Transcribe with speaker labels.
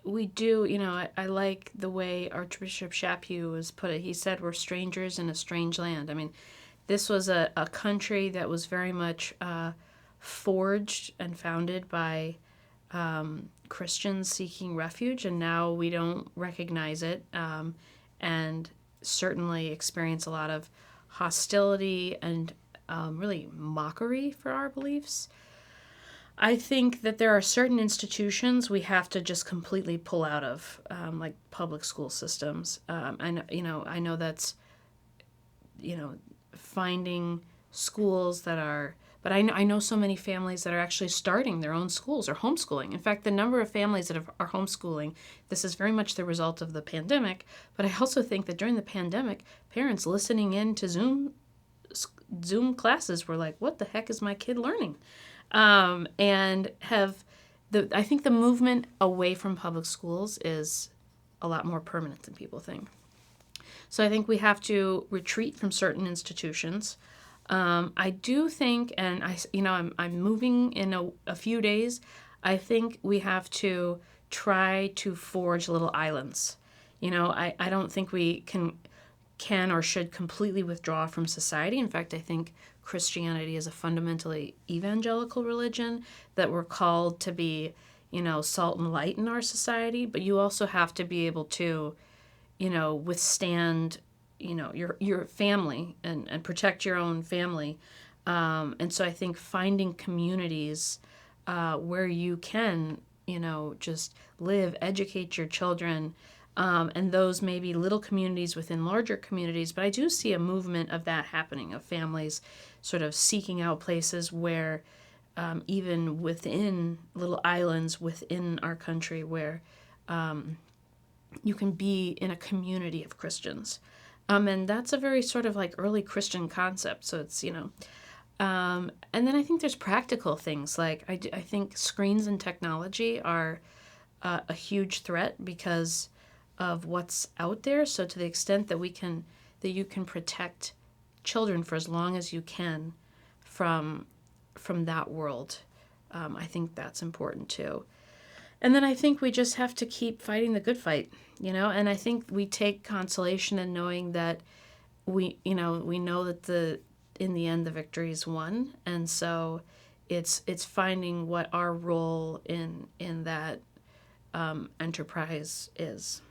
Speaker 1: we do, I like the way Archbishop Chaput was put it. He said, we're strangers in a strange land. I mean, this was a country that was very much forged and founded by Christians seeking refuge, and now we don't recognize it and certainly experience a lot of hostility and really mockery for our beliefs. I think that there are certain institutions we have to just completely pull out of, like public school systems. I know that's, finding schools that are, but I know so many families that are actually starting their own schools or homeschooling. In fact, the number of families that are homeschooling, this is very much the result of the pandemic, but I also think that during the pandemic, parents listening in to Zoom classes were like, what the heck is my kid learning? And I think the movement away from public schools is a lot more permanent than people think. So I think we have to retreat from certain institutions. I do think, and I'm moving in a few days. I think we have to try to forge little islands. I don't think we can or should completely withdraw from society. In fact, I think Christianity is a fundamentally evangelical religion that we're called to be, salt and light in our society. But you also have to be able to, withstand, your family and protect your own family. And so I think finding communities where you can, just live, educate your children, and those may be little communities within larger communities. But I do see a movement of that happening, of families sort of seeking out places where even within little islands within our country where you can be in a community of Christians. And that's a very sort of like early Christian concept. So it's, and then I think there's practical things. Like I think screens and technology are a huge threat because of what's out there. So to the extent that you can protect children for as long as you can from that world, I think that's important too. And then I think we just have to keep fighting the good fight, and I think we take consolation in knowing that we know that in the end the victory is won. And so it's finding what our role in that enterprise is.